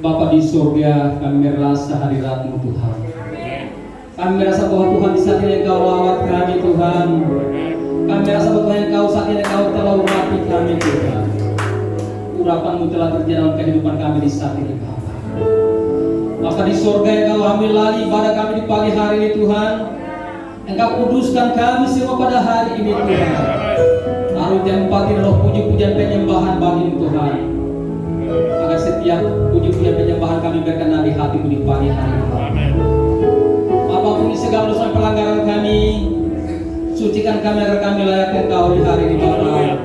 Bapa di surga, kami merasa hadirat-Mu Tuhan. Kami merasa bahwa Tuhan di saat ini Engkau lawat kami Tuhan. Kami merasa bahwa Tuhan Engkau saat ini Engkau telah urati kami Tuhan. Urapan-Mu telah terjadi dalam kehidupan kami di saat ini Bapa. Bapa di surga, Engkau ambil lagi ibadah kami di pagi hari ini Tuhan. Engkau kuduskan kami semua pada hari ini Tuhan. Lalu tempatin roh puji-pujian penyembahan bagi Tuhan. Agar setiap puji-pujian penyembahan kami berkenan di hati-Mu di pagi hari ini. Apapun segala dosa pelanggaran kami, sucikan kami agar kami layak Engkau di hari ini Bapa.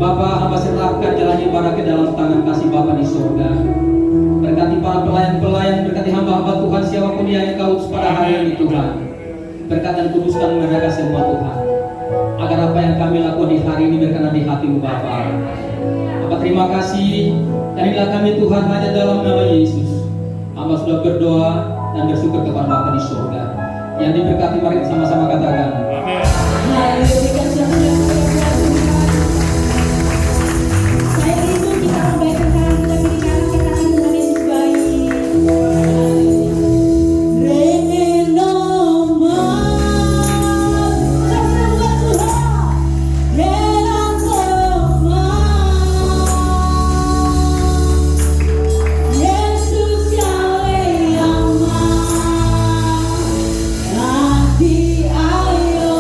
Bapa, hamba serahkan jalan ibadah ke dalam tangan kasih Bapa di surga. Berkati para pelayan-pelayan, berkati hamba-hamba Tuhan siapapun yang Engkau utus pada hari ini Tuhan. Berkat dan kuduskan mereka semua Tuhan. Agar apa yang kami lakukan di hari ini berkenan di hati-Mu Bapa. Bapa, terima kasih. Inilah kami Tuhan hanya dalam nama Yesus. Hamba sudah berdoa dan bersyukur kepada Bapa di surga. Yang diberkati mari sama-sama katakan. Amin. Saya rindu kita membaikan tangan kita berikan kekasih Tuhan Yesus baik. Hati ayo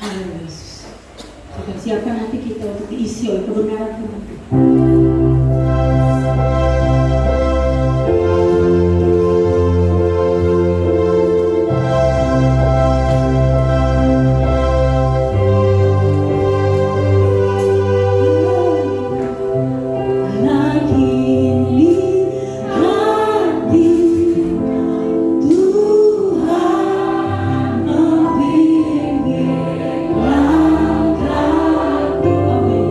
Haleluya Yesus. Kita siapkan hati kita untuk diisi oleh kebenaran Tuhan. Langkahku, amin.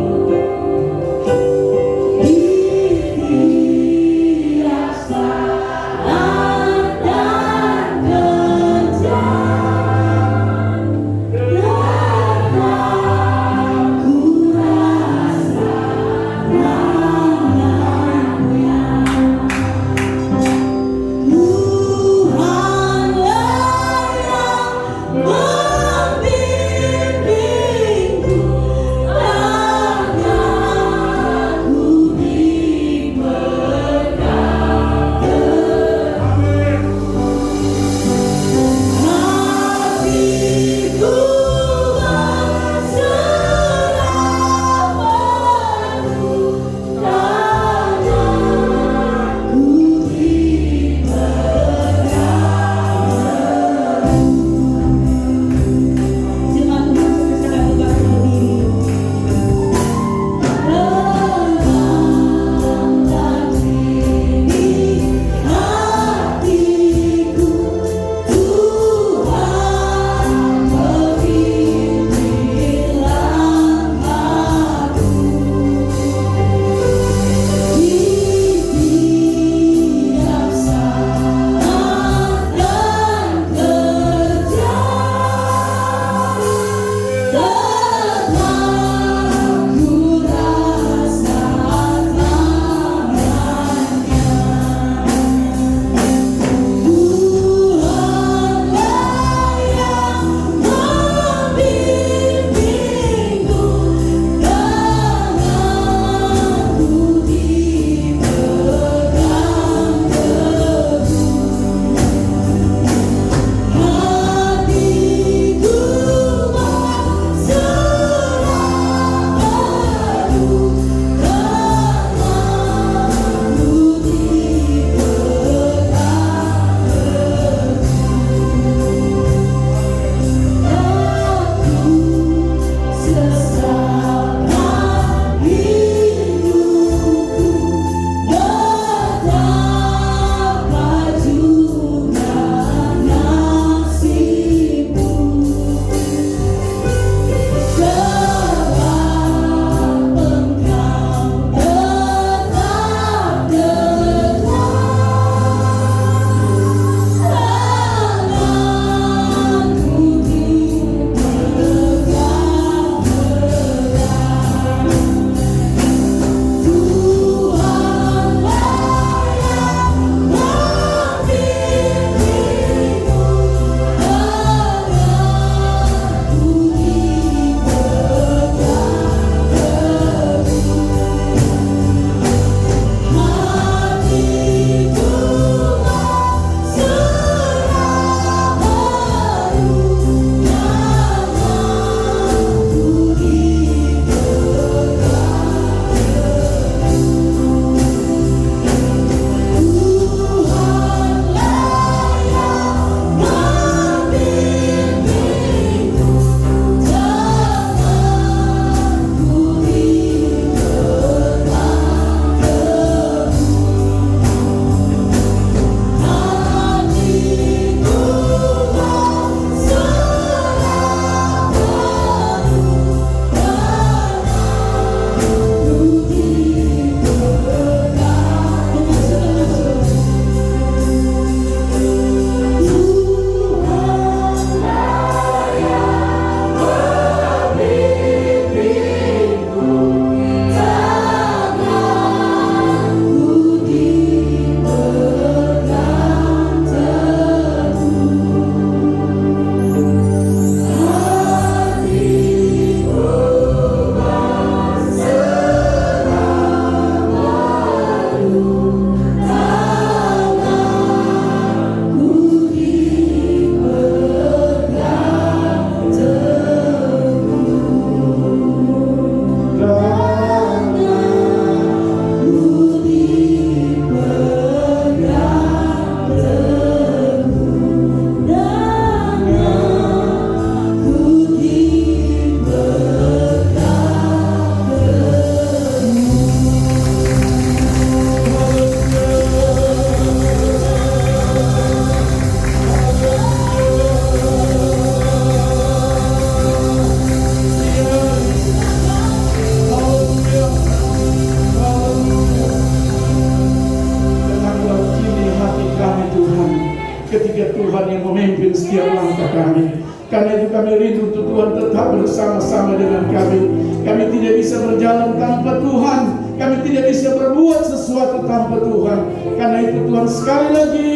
kami. Karena itu kami rindu untuk Tuhan tetap bersama-sama dengan kami. Kami tidak bisa berjalan tanpa Tuhan. Kami tidak bisa berbuat sesuatu tanpa Tuhan. Karena itu Tuhan, sekali lagi,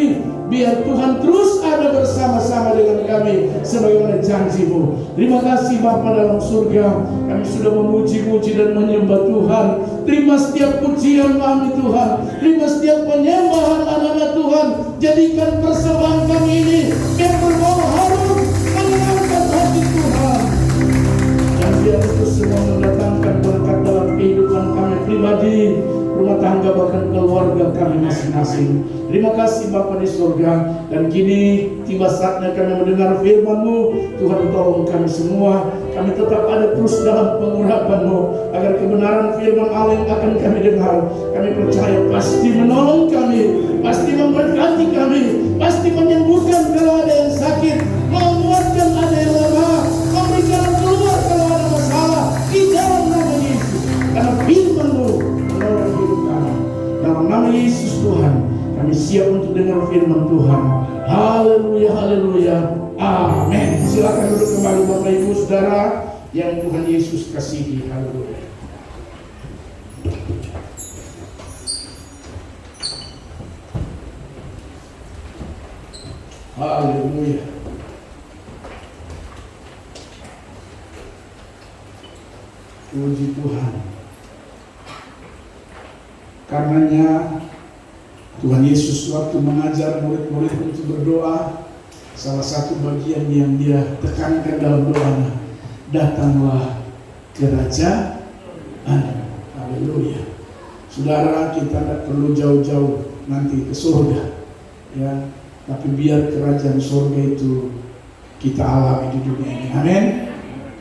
biar Tuhan terus ada bersama-sama dengan kami sebagaimana janji-Mu. Terima kasih Bapa dalam surga. Kami sudah memuji-muji dan menyembah Tuhan. Terima setiap pujian kami Tuhan. Terima setiap penyembahan anak-anak Tuhan. Jadikan persembahan kami ini yang berbau harum menyenangkan hati Tuhan. Dan biar itu semua mendatangkan berkat dalam kehidupan kami pribadi, rumah tangga, bahkan keluarga kami masing-masing. Terima kasih Bapa di surga. Dan kini tiba saatnya kami mendengar firman-Mu. Tuhan, tolong kami semua, kami tetap ada terus dalam pengurapan-Mu, agar kebenaran firman Allah yang akan kami dengar, kami percaya pasti menolong kami, pasti memberkati kami, pasti menyembuhkan kalau ada yang sakit, menguatkan ada yang lemah, memberikan keluar kalau ada masalah di dalam nama Yesus. Karena firman-Mu menolong hidup kami. Dalam nama Yesus Tuhan, kami siap untuk dengar firman Tuhan. Haleluya, haleluya, amin. Silakan duduk kembali Bapak Ibu Saudara yang Tuhan Yesus kasihi. Haleluya. Haleluya. Puji Tuhan. Karenanya Tuhan Yesus waktu mengajar murid-murid untuk berdoa, salah satu bagian yang dia tekankan dalam doanya, datanglah kerajaan. Haleluya. Saudara, kita tidak perlu jauh-jauh nanti ke surga, ya, tapi biar kerajaan surga itu kita alami di dunia ini. Amin.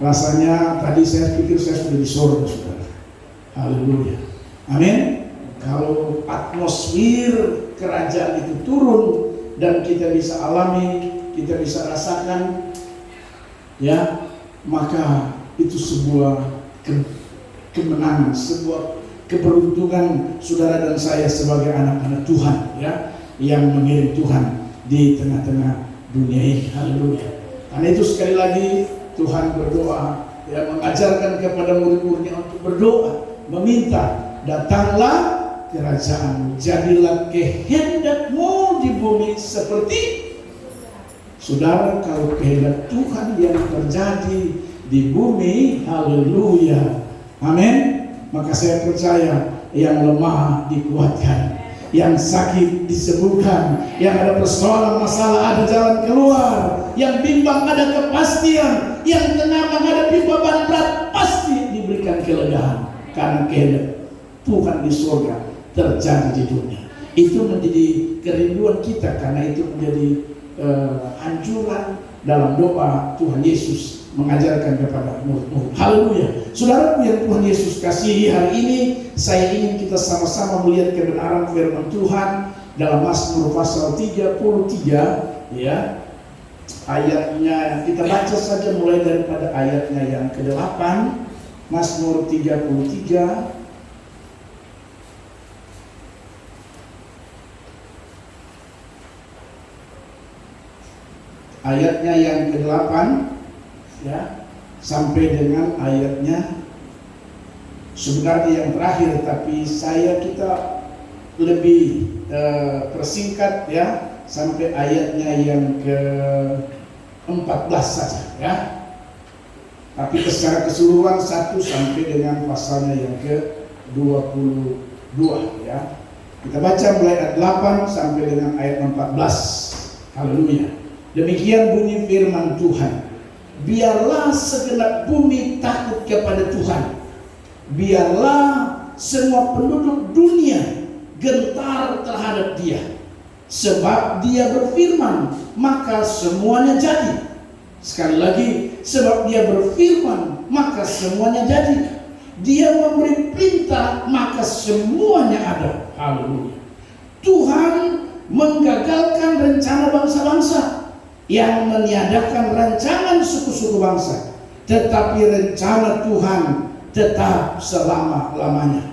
Rasanya tadi saya pikir saya sudah di surga, saudara. Haleluya. Amin. Kalau atmosfer kerajaan itu turun dan kita bisa alami, kita bisa rasakan, ya, maka itu sebuah kemenangan, sebuah keberuntungan saudara dan saya sebagai anak-anak Tuhan, ya, yang mengirim Tuhan di tengah-tengah dunia ini. Haleluya. Karena itu sekali lagi Tuhan berdoa, ya, mengajarkan kepada murid-muridnya untuk berdoa, meminta, datanglah kerajaan, jadilah kehendak-Mu di bumi seperti. Saudara, kalau kehendak Tuhan yang terjadi di bumi, haleluya, amin, maka saya percaya yang lemah dikuatkan, yang sakit disembuhkan, yang ada persoalan masalah ada jalan keluar, yang bimbang ada kepastian, yang tenang menghadapi beban berat pasti diberikan kelegaan, karena kehendak Tuhan di surga terjadi di dunia. Itu menjadi kerinduan kita, karena itu menjadi anjuran dalam doa Tuhan Yesus mengajarkan kepada murid-murid. Haleluya. Saudara yang Tuhan Yesus kasihi, hari ini saya ingin kita sama-sama melihat kebenaran firman Tuhan dalam Mazmur pasal 33, ya. Ayatnya kita baca saja mulai daripada ayatnya yang ke-8. Mazmur 33 ayatnya yang ke-8, ya, sampai dengan ayatnya sebenarnya yang terakhir, tapi kita lebih persingkat, ya, sampai ayatnya yang ke-14 saja, ya. Tapi secara keseluruhan 1 sampai dengan pasalnya yang ke-22, ya. Kita baca mulai ayat 8 sampai dengan ayat 14. Haleluya. Demikian bunyi firman Tuhan. Biarlah segenap bumi takut kepada Tuhan. Biarlah semua penduduk dunia gentar terhadap Dia. Sebab Dia berfirman, maka semuanya jadi. Sekali lagi, sebab Dia berfirman, maka semuanya jadi. Dia memberi perintah, maka semuanya ada. Haleluya. Tuhan menggagalkan rencana bangsa-bangsa, yang meniadakan rancangan suku-suku bangsa, tetapi rencana Tuhan tetap selama-lamanya.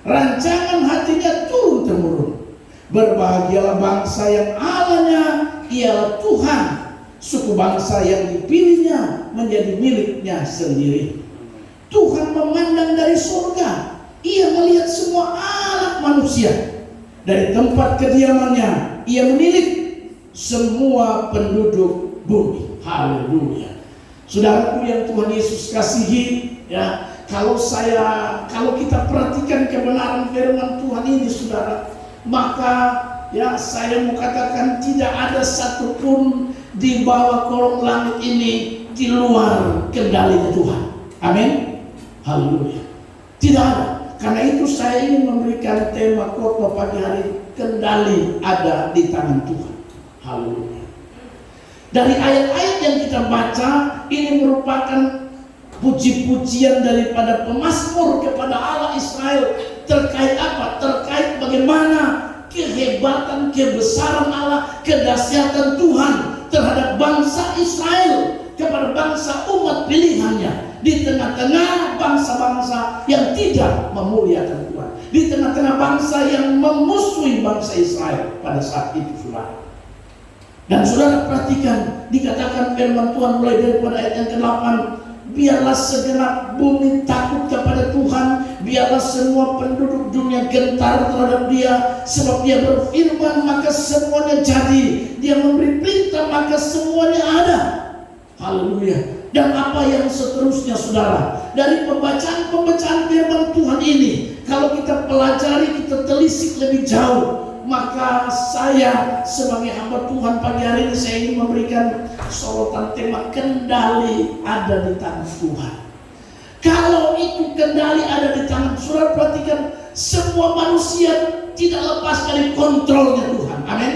Rancangan hatinya turun-temurun. Berbahagialah bangsa yang Allahnya ialah Tuhan, suku bangsa yang dipilihnya menjadi miliknya sendiri. Tuhan memandang dari surga. Ia melihat semua anak manusia. Dari tempat kediamannya, ia menilik semua penduduk bumi. Haleluya. Saudaraku yang Tuhan Yesus kasihi, ya, kalau kita perhatikan kebenaran firman Tuhan ini, saudara, maka ya saya mau katakan tidak ada satupun di bawah kolong langit ini di luar kendalinya Tuhan. Amin. Haleluya. Tidak ada. Karena itu saya ingin memberikan tema khotbah pagi hari, kendali ada di tangan Tuhan. Haleluya. Dari ayat-ayat yang kita baca, ini merupakan puji-pujian daripada pemazmur kepada Allah Israel. Terkait apa? Terkait bagaimana kehebatan, kebesaran Allah, kedahsyatan Tuhan terhadap bangsa Israel, kepada bangsa umat pilihannya, di tengah-tengah bangsa-bangsa yang tidak memuliakan Tuhan, di tengah-tengah bangsa yang memusuhi bangsa Israel pada saat itu, saudara. Dan saudara perhatikan, dikatakan firman Tuhan mulai daripada ayat yang ke-8, biarlah segenap bumi takut kepada Tuhan, biarlah semua penduduk dunia gentar terhadap Dia, sebab Dia berfirman maka semuanya jadi, Dia memberi perintah maka semuanya ada. Haleluya. Dan apa yang seterusnya, saudara, dari pembacaan firman Tuhan ini, kalau kita pelajari, kita telisik lebih jauh, maka saya sebagai hamba Tuhan pagi hari ini saya ingin memberikan sorotan tema kendali ada di tangan Tuhan. Kalau itu kendali ada di tangan, saudara perhatikan, semua manusia tidak lepas dari kontrolnya Tuhan. Amin.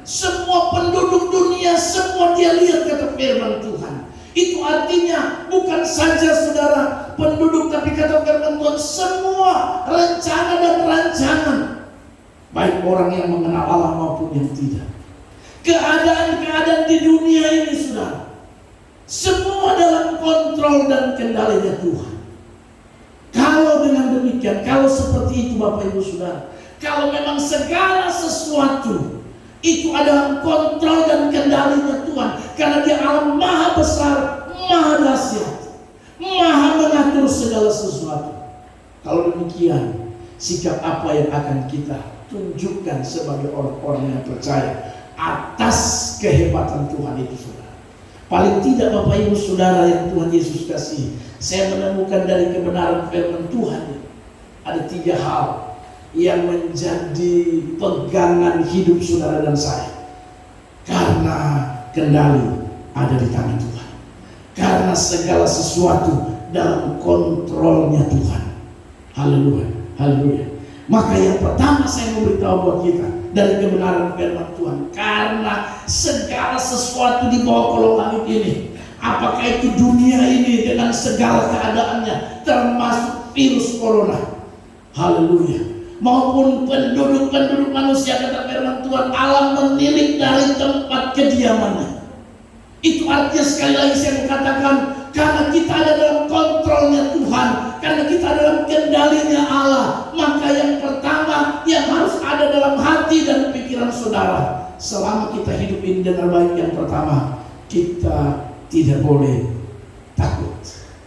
Semua penduduk dunia, semua dia lihat kata firman Tuhan. Itu artinya bukan saja saudara penduduk, tapi kata firman Tuhan semua rencana dan rancangan, baik orang yang mengenal Allah maupun yang tidak. Keadaan-keadaan di dunia ini, saudara, semua dalam kontrol dan kendalinya Tuhan. Kalau dengan demikian, kalau seperti itu Bapak Ibu Saudara, kalau memang segala sesuatu itu adalah kontrol dan kendalinya Tuhan, karena Dia Allah maha besar, maha dahsyat, maha mengatur segala sesuatu. Kalau demikian, sikap apa yang akan kita tunjukkan sebagai orang-orang yang percaya atas kehebatan Tuhan itu, saudara? Paling tidak Bapak Ibu Saudara yang Tuhan Yesus kasih, saya menemukan dari kebenaran firman Tuhan ada 3 hal yang menjadi pegangan hidup saudara dan saya. Karena kendali ada di tangan Tuhan, karena segala sesuatu dalam kontrolnya Tuhan. Haleluya, haleluya. Maka yang pertama saya memberitahu buat kita dari kebenaran firman Tuhan, karena segala sesuatu di bawah kolong langit ini, apakah itu dunia ini dengan segala keadaannya, termasuk virus corona, haleluya, maupun penduduk manusia, kata firman Tuhan, Allah menilik dari tempat kediamannya. Itu artinya sekali lagi saya mengatakan, karena kita ada dalam kontrolnya Tuhan, karena kita dalam kendalinya Allah, maka yang pertama yang harus ada dalam hati dan pikiran saudara selama kita hidup ini dengan baik, yang pertama, kita tidak boleh takut.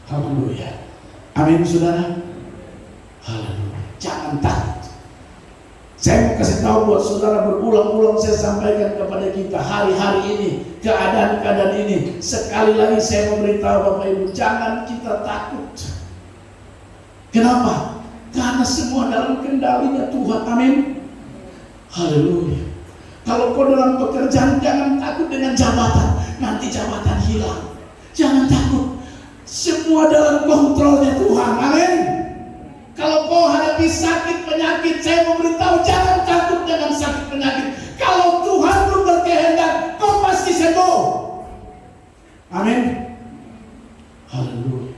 Haleluya. Amin saudara. Haleluya. Jangan takut. Saya mau kasih tahu buat saudara, berulang-ulang saya sampaikan kepada kita hari-hari ini, keadaan-keadaan ini. Sekali lagi saya memberitahu Bapak Ibu, jangan kita takut. Kenapa? Karena semua dalam kendalinya Tuhan. Amin. Haleluya. Kalau kau dalam pekerjaan, jangan takut dengan jabatan, nanti jabatan hilang. Jangan takut. Semua dalam kontrolnya Tuhan. Amin. Kalau kau hadapi sakit penyakit, saya memberitahu jangan takut dengan sakit penyakit. Kalau Tuhan pun berkehendak, kau pasti sembuh. Amin. Haleluya.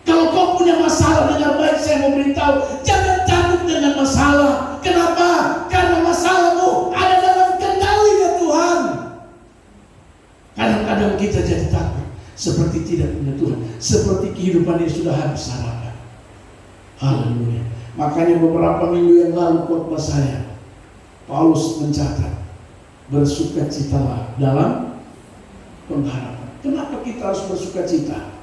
Kalau kau punya masalah, dengan baik saya memberitahu jangan takut dengan masalah. Kenapa? Karena masalahmu ada dalam kendalinya Tuhan. Kadang-kadang kita jadi takut, seperti tidak punya Tuhan, seperti kehidupan yang sudah habis harapan. Haleluya. Makanya beberapa minggu yang lalu khotbah saya, Paulus mencatat, bersukacitalah dalam pengharapan. Kenapa kita harus bersuka cita?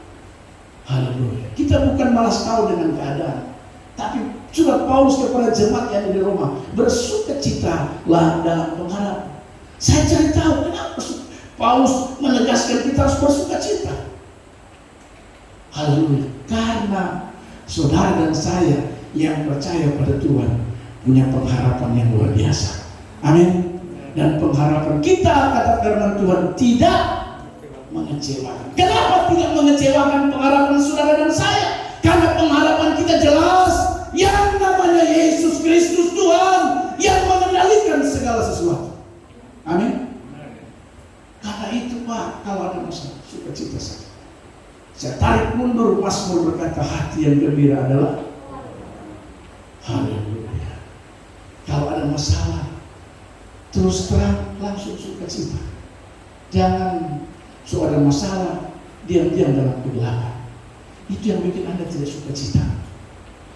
Haleluya. Kita bukan malas tahu dengan keadaan, tapi surat Paulus kepada jemaat yang di Roma, bersuka cita lah dalam pengharapan. Saya cari tahu kenapa Paulus menegaskan kita harus bersuka cita. Haleluya. Karena saudara dan saya yang percaya pada Tuhan punya pengharapan yang luar biasa. Amin. Dan pengharapan kita, kata firman Tuhan, tidak mengecewakan. Kenapa tidak mengecewakan pengharapan saudara dan saya? Karena pengharapan kita jelas, yang namanya Yesus Kristus Tuhan yang mengendalikan segala sesuatu. Amin. Karena itu Pak, kalau ada masalah, sukacita saja. Saya tarik mundur, Mazmur berkata, hati yang gembira adalah haleluya. Kalau ada masalah, terus terang langsung sukacita. Jangan ada masalah diam-diam dalam kegelapan. Itu yang bikin Anda tidak sukacita.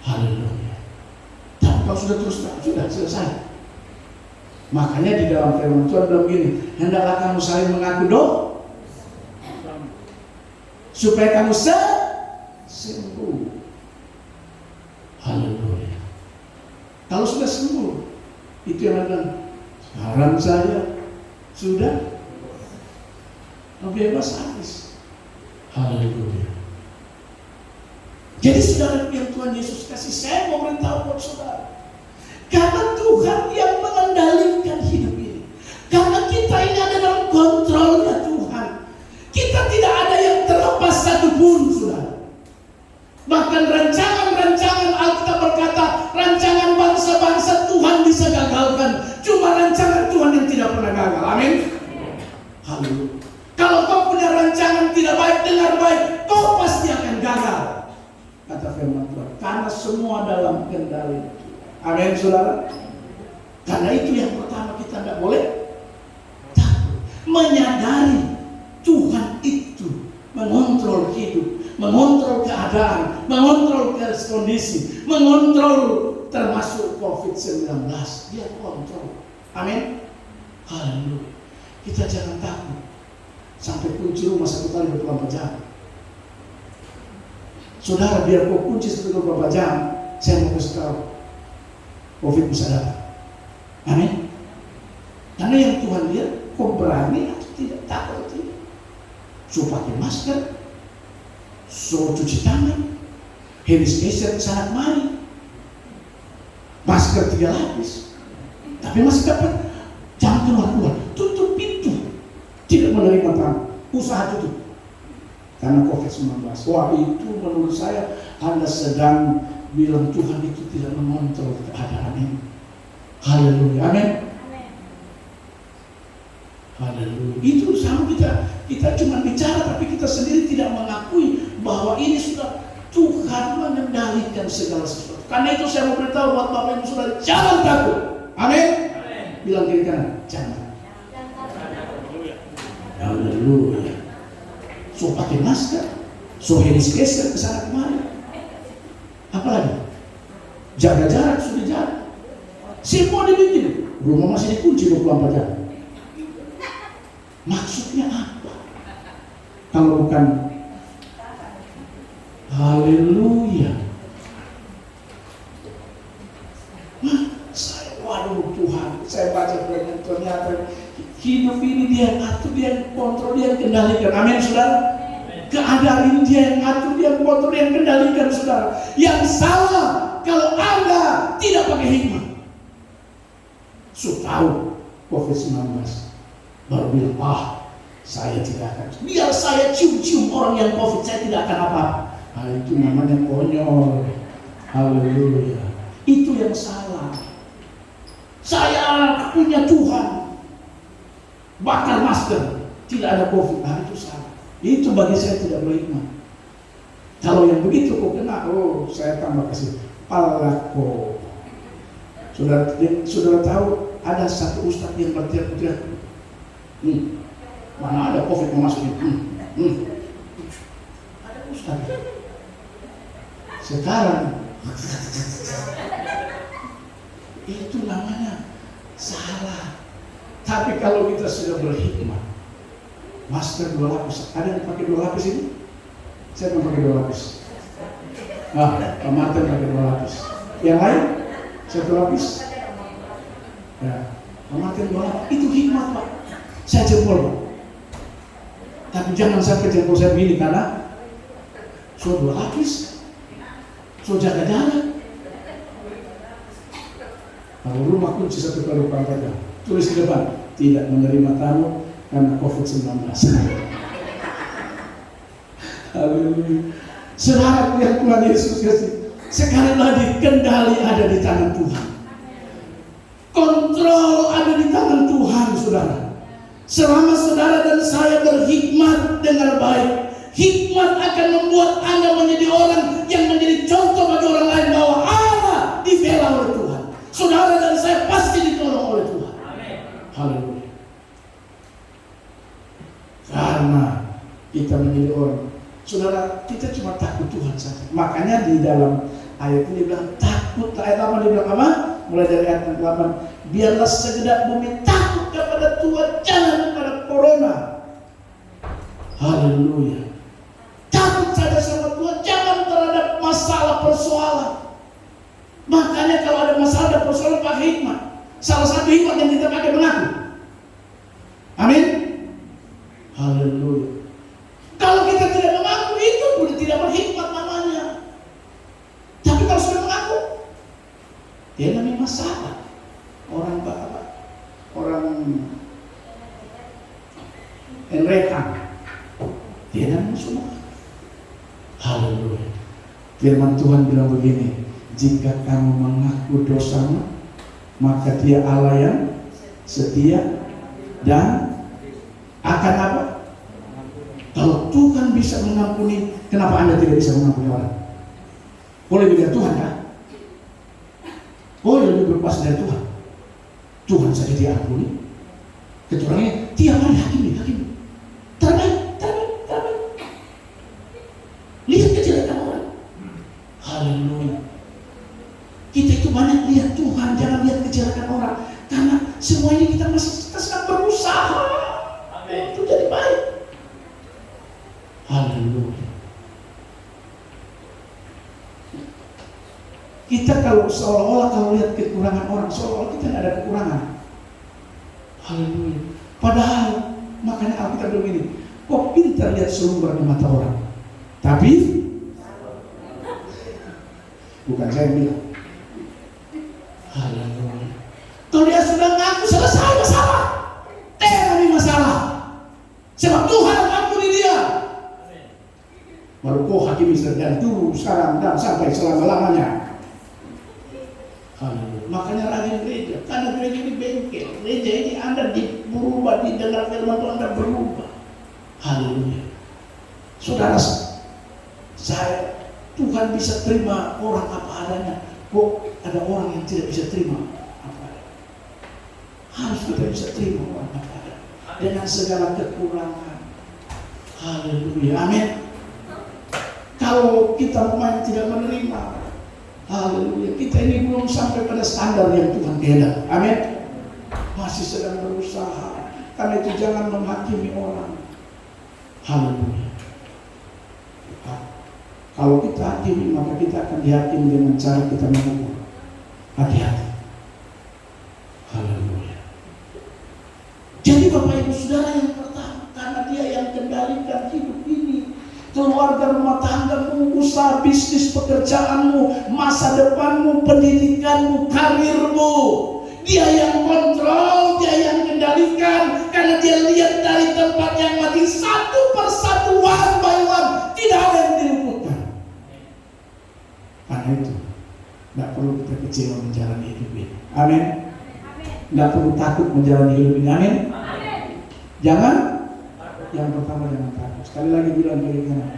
Haleluya. Tapi kalau sudah terus terang, sudah selesai. Makanya di dalam firman Tuhan bilang begini, hendaklah kamu saling mengaku dosa supaya kamu sembuh. Haleluya. Kalau sudah sembuh, itu yang ada. Sekarang saya sudah bebas habis. Haleluya. Jadi saudara yang Tuhan Yesus kasih, saya mau beritahu buat saudara, karena Tuhan yang mengendalikan hidup ini, karena kita ini ada dalam kontrolnya Tuhan. Kita tidak ada yang terlepas satupun, saudara. Bahkan rancangan-rancangan, Alkitab berkata, rancangan bangsa-bangsa Tuhan bisa gagalkan. Cuma rancangan Tuhan yang tidak pernah gagal. Amin. Haleluya. Kalau kau punya rancangan tidak baik, dengar baik, kau pasti akan gagal. Kata firman Tuhan, karena semua dalam kendali. Amin, saudara. Karena itu yang pertama kita tidak boleh takut. Menyadari Tuhan itu mengontrol hidup, mengontrol keadaan, mengontrol kondisi, mengontrol termasuk COVID-19. Dia kontrol. Amin. Haleluya. Kita jangan takut sampai kunci rumah 1 kali 24 jam. Saudara, biar kau kunci 24 jam, saya mau kasih tahu, COVID bisa datang. Amin. Karena yang Tuhan lihat, kau berani atau tidak, takut atau tidak. So pakai masker, so cuci tangan, hand sanitizer kesana kemari, masker 3 lapis. Tapi masih dapat, jangan keluar-keluar, tutup pintu, tidak menerima tamu, usaha tutup. Karena COVID-19. Wah, itu menurut saya Anda sedang bilang Tuhan itu tidak mengontrol keadaan ini. Haleluya. Amin. Haleluya. Itu sama kita cuma bicara, tapi kita sendiri tidak mengakui bahwa ini sudah Tuhan mengendalikan segala sesuatu. Karena itu saya mau beritahu buat Bapak Ibu Saudara, jangan takut. Amin. Bilang kiri kanan, jangan. Haleluya. So pakai masker, so hand sanitizer kesana kemari. Apalagi jaga jarak, sudah jarak. Semua dibikin, rumah masih dikunci 24 jam. Maksudnya apa? Kalau bukan haleluya. Waduh Tuhan, saya baca firman ternyata hidup ini dia yang atur, dia yang kontrol, dia yang kendalikan. Amin, saudara. Keadaan ini dia yang atur, dia yang kontrol, dia yang kendalikan, saudara. Yang salah kalau Anda tidak pakai hikmah. So tahu COVID-19 baru bilang, saya tidak akan. Biar saya cium-cium orang yang COVID, saya tidak akan apa-apa. Itu namanya konyol. Haleluya. Itu yang salah. Saya punya Tuhan, bakar masker, tidak ada COVID. Itu salah. Itu bagi saya tidak berhikmah. Kalau yang begitu kok kena, saya tambah kasih palako. Saudara tahu ada satu ustaz yang berteriak-teriak, mana ada COVID mau masuk ini? Ada ustaz. Sekarang itu namanya salah. Tapi kalau kita sudah berhikmah, Masker 2 lapis. Ada yang pakai 2 lapis ini? Saya mau pakai 2 lapis. Pak Martin pakai 2 lapis. Yang lain 1 lapis. Ya, Pak Martin 2 lapis. Itu hikmat, Pak. Saya jempol, Pak. Tapi jangan sampai jempol saya begini karena 2 lapis. Jaga jarak. Kalau rumah kunci 1 kali pakai. Tulis di depan, tidak menerima tamu karena COVID-19. Haleluya. Saudara yang Tuhan Yesus kasih, sekali lagi kendali ada di tangan Tuhan. Kontrol ada di tangan Tuhan, saudara. Selama saudara dan saya berhikmat dengan baik, hikmat akan membuat Anda menjadi orang yang menjadi contoh bagi orang lain bahwa Allah dibela oleh Tuhan. Saudara dan saya pasti ditolong oleh Tuhan. Haleluya. Karena kita menjadi orang, saudara, kita cuma takut Tuhan saja. Makanya di dalam ayat ini bilang takut. Ayat 8 dia bilang apa? Mulai dari ayat 8, biarlah segenap bumi takut kepada Tuhan, jangan kepada corona. Haleluya. Takut saja sama Tuhan, jangan terhadap masalah persoalan. Makanya kalau ada masalah dan persoalan pakai hikmat. Salah satu hikmat yang kita pakai mengaku. Amin. Haleluya. Kalau kita tidak mengaku, itu sudah tidak berhikmat namanya. Tapi kalau sudah mengaku, dia namanya masalah. Orang enrekan, dia namanya semua. Haleluya. Firman Tuhan bilang begini, jika kamu mengaku dosamu, maka Dia Allah yang setia dan akan apa? Kalau Tuhan bisa mengampuni, kenapa Anda tidak bisa mengampuni orang? Boleh lebih dari Tuhan, kan? Boleh lebih berkuasa dari Tuhan. Tuhan saja diampuni. Kecuali tiap hari hakim. Terbaik. Lihat kejelekan orang. Haleluya. Kita itu banyak lihat Tuhan, jangan lihat kejelekan orang. Karena semua ini kita sedang berusaha untuk jadi baik. Haleluya. Kita kalau seolah-olah kalau lihat kekurangan orang, seolah-olah kita tidak ada kekurangan. Haleluya. Padahal makanya Alkitab bilang ini, kok pintar lihat selumbar di mata orang, tapi bukan saya yang bilang. Haleluya. Kalau dia sudah ngaku selesai masalah, terapi masalah, sebab Tuhan ampuni dia. Baru kau hakimi dari dulu, sekarang dan sampai selama-lamanya. Haleluya. Makanya rajin gereja, karena gereja ini bengkel. Gereja ini Anda berubah, didengar firman Tuhan Anda berubah. Haleluya. Saudara, saya Tuhan bisa terima orang apa adanya. Kok ada orang yang tidak bisa terima apa adanya? Harus kita bisa terima orang apa adanya dengan segala kekurangan. Haleluya. Amin. Kalau kita memang tidak menerima, haleluya, kita ini belum sampai pada standar yang Tuhan kehendaki. Amin. Masih sedang berusaha. Karena itu jangan menghakimi orang. Haleluya. Kalau kita hakimi, maka kita akan dihakimi dengan cara kita mengukur. Hati-hati. Haleluya. Jadi Bapak Ibu Saudara yang pertama, karena Dia yang kendalikan hidup ini, keluarga, rumah tanggamu, usaha, bisnis, pekerjaanmu, masa depanmu, pendidikanmu, karirmu. Dia yang kontrol, Dia yang kendalikan, karena Dia lihat dari tempat yang mati satu persatu, one by one, tidak ada yang diluputkan. Karena itu, tidak perlu kita kecewa menjalani hidup ini. Amin. Tidak perlu takut menjalani hidup ini. Amin. Jangan. Yang pertama jangan takut. Sekali lagi bilang kiri kanan.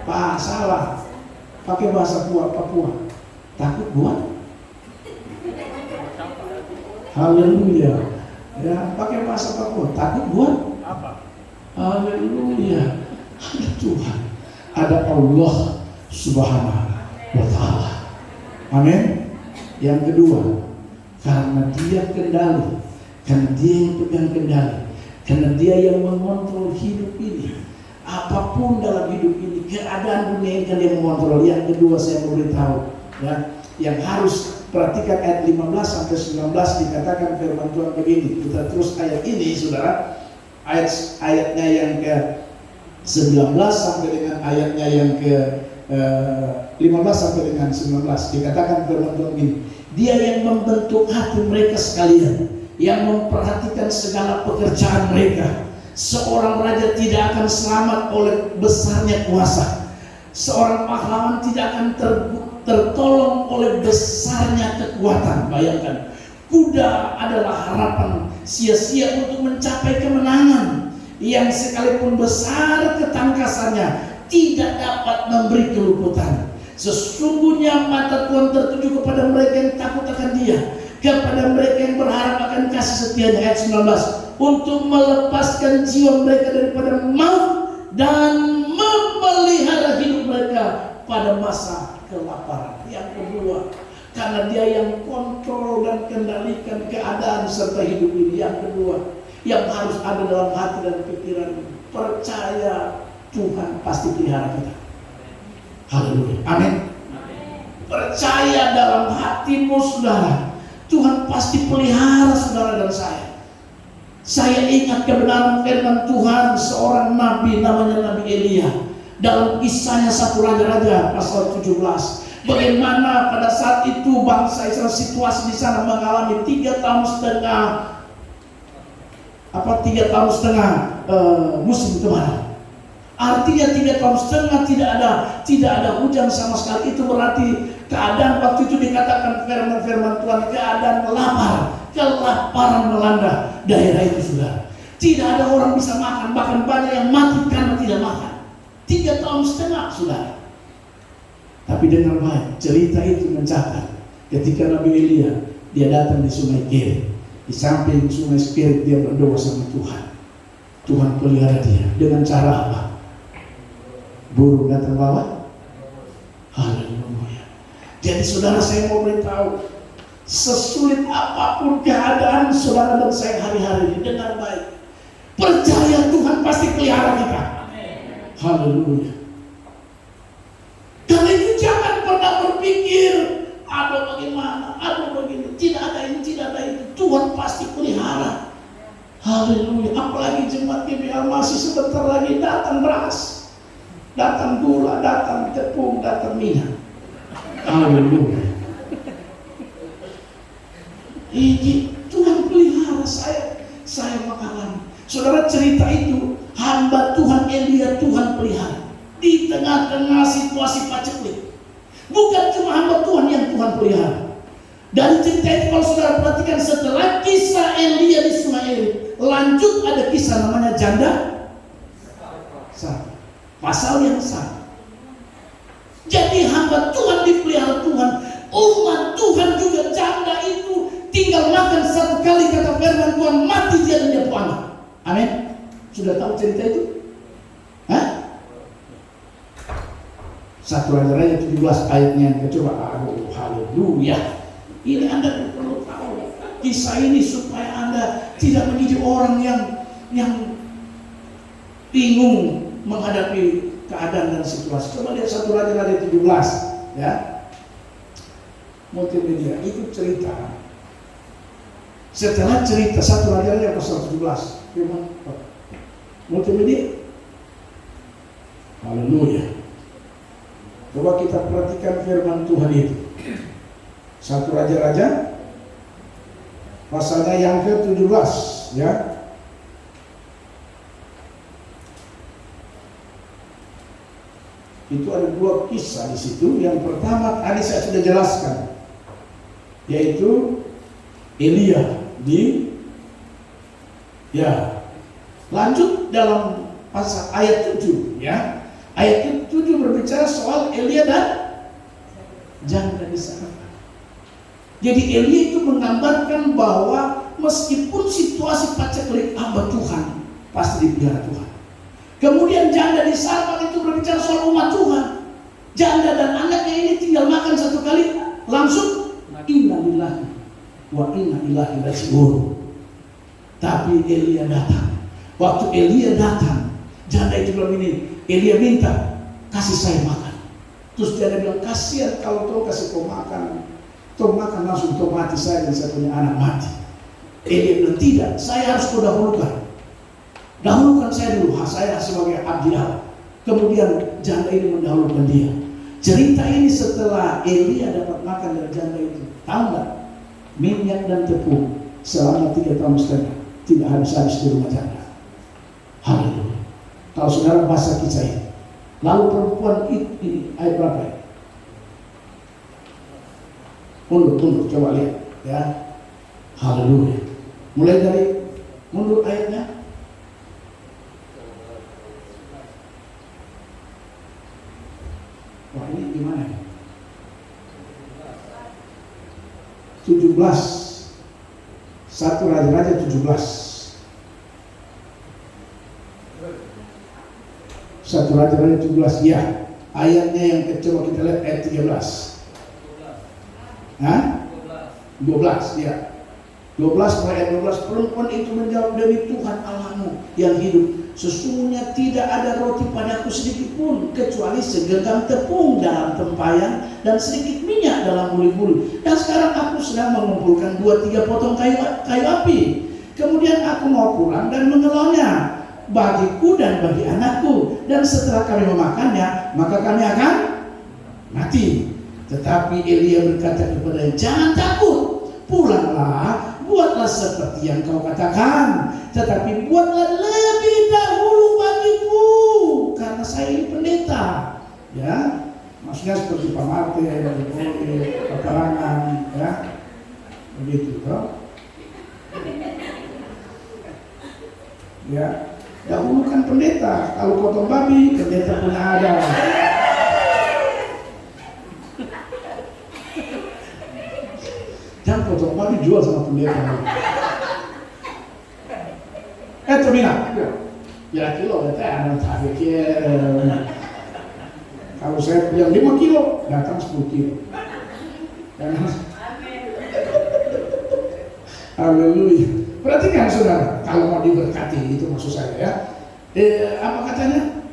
Pak, salah. Pakai bahasa Papua. Takut buat. Haleluya. Ya, pakai bahasa Papua. Takut buat apa? Haleluya. Ada Tuhan. Ada Allah Subhanahu wa ta'ala. Amin. Yang kedua, karena Dia kendali, karena Dia yang pegang kendali, Karena dia yang mengontrol hidup ini. Apapun dalam hidup ini, keadaan dunia ini kan dia mengontrol. Yang kedua saya mau beritahu, ya, yang harus perhatikan ayat 15 sampai 19 dikatakan firman Tuhan begini. Kita terus ayat ini, saudara. Ayatnya yang ke 19 sampai dengan ayatnya yang ke 15 sampai dengan 19 dikatakan firman Tuhan ini. Dia yang membentuk hati mereka sekalian, yang memperhatikan segala pekerjaan mereka. Seorang raja tidak akan selamat oleh besarnya kuasa. Seorang pahlawan tidak akan tertolong oleh besarnya kekuatan. Bayangkan, kuda adalah harapan sia-sia untuk mencapai kemenangan, yang sekalipun besar ketangkasannya tidak dapat memberi keluputan. Sesungguhnya mata Tuhan tertuju kepada mereka yang takut akan Dia, kepada mereka yang berharap akan kasih setianya. Ayat 19, untuk melepaskan jiwa mereka daripada maut dan memelihara hidup mereka pada masa kelaparan. Yang kedua, karena Dia yang kontrol dan kendalikan keadaan serta hidup ini. Yang kedua, yang harus ada dalam hati dan pikiran, percaya Tuhan pasti pelihara kita. Haleluya, amin. Percaya dalam hatimu, saudara, Tuhan pasti pelihara saudara dan saya. Saya ingat kebenaran firman Tuhan seorang nabi namanya Nabi Elia. Dalam kisahnya 1 Raja-Raja pasal 17, bagaimana pada saat itu bangsa Israel situasi di sana mengalami 3 tahun setengah musim kemarau. Artinya 3 tahun setengah tidak ada hujan sama sekali. Itu berarti keadaan waktu itu dikatakan firman Tuhan, keadaan kelaparan melanda daerah itu, saudara. Tidak ada orang bisa makan, bahkan banyak yang mati karena tidak makan. 3 tahun setengah, saudara. Tapi dengar baik, cerita itu mencatat ketika Nabi Elia dia datang di Sungai Kerit. Di samping Sungai Kerit dia berdoa sama Tuhan. Tuhan pelihara dia dengan cara apa? Burung datang bawa. Haleluya. Jadi saudara, saya mau beritahu, sesulit apapun keadaan saudara dan saya hari-hari ini, dengar baik, percaya Tuhan pasti pelihara kita. Haleluya. Karena itu jangan pernah berpikir ada bagaimana, ada begini, tidak ada ini, tidak ada itu. Tuhan pasti pelihara. Haleluya. Apalagi jemaat GBL masih sebentar lagi datang beras, datang gula, datang tepung, datang minyak. Haleluya. Ini Tuhan pelihara saya mengalami. Saudara, cerita itu hamba Tuhan Elia Tuhan pelihara di tengah-tengah situasi paceklik. Bukan cuma hamba Tuhan yang Tuhan pelihara. Dari cerita itu kalau saudara perhatikan, setelah kisah Elia di Sungai Kerit, lanjut ada kisah namanya janda satu. Pasal yang sama. Jadi hamba Tuhan dipelihara Tuhan. Umat Tuhan juga janda itu tinggal makan 1 kali, kata firman Tuhan, mati dia dan dia punya anak. Amin. Sudah tahu cerita itu? Hah? 1 Raja-Raja 17 ayatnya yang coba. Haleluya. Ini Anda perlu tahu kisah ini supaya Anda tidak menjadi orang yang bingung menghadapi keadaan dan situasi. Coba lihat 1 Raja-Raja 17, ya. Multimedia itu cerita. Setelah cerita 1 Raja-Raja pasal 17, firman multimedia. Haleluya. Coba kita perhatikan firman Tuhan itu. 1 Raja-Raja pasalnya yang ke-17, ya. Itu ada 2 kisah di situ. Yang pertama tadi saya sudah jelaskan, yaitu Elia lanjut dalam pasal ayat 7, ya. Ayat 7 berbicara soal Elia dan janda di sana. Jadi Elia itu menggambarkan bahwa meskipun situasi paceklik, hamba Tuhan pasti dipelihara Tuhan. Kemudian janda di Sarfat itu berbicara soal umat Tuhan. Janda dan anaknya ini tinggal makan 1 kali, langsung inna lillahi wa inna ilaihi raji'un. Tapi Elia datang Waktu Elia datang, janda itu bilang ini, Elia minta, kasih saya makan. Terus janda bilang, kasihan kalau kau kasih kau makan langsung kau mati, saya dan saya punya anak mati. Elia bilang, tidak, saya harus kau dahulukan saya dulu, saya sebagai abdi Allah. Kemudian janda ini mendahulukan dia. Cerita ini setelah Elia dapat makan dari janda itu. Tahu nggak? Minyak dan tepung selama 3 tahun setengah tidak habis-habis di rumah janda. Haleluya. Kalau saudara baca kisah ini. Lalu perempuan ini ayat berapa ya? Mundur, coba lihat ya. Haleluya. Mulai dari mundur ayatnya. Wah, ini gimana ya? 17. 1 Raja-Raja 17. 1 Raja-Raja 17 ya. Ayatnya yang coba kita lihat ayat 13. Hah? 12 ya. 12 ayat 12, perempuan itu menjawab, demi Tuhan Allahmu yang hidup, sesungguhnya tidak ada roti padaku sedikit pun kecuali segenggam tepung dalam tempayan dan sedikit minyak dalam buli-buli. Dan sekarang aku sedang mengumpulkan 2-3 potong kayu api. Kemudian aku mau pulang dan mengelolnya bagiku dan bagi anakku. Dan setelah kami memakannya, maka kami akan mati. Tetapi Elia berkata kepadanya, jangan takut, pulanglah, buatlah seperti yang kau katakan, tetapi buatlah lebih dahulu bagiku, karena saya ini pendeta. Ya, maksudnya seperti Pak Martin, peperangan, ya, begitu, toh. Ya, dahulukan pendeta. Kalau potong babi, pendeta punya ada. Jangan potong babi jual sama pendeta. Terminal. Ya kilo, ada tak pikir. Kalau saya bilang 5 kilo, datang 10 kilo. Haleluya. Perhatikan saudara, kalau mau diberkati, itu maksud saya ya. Apa katanya?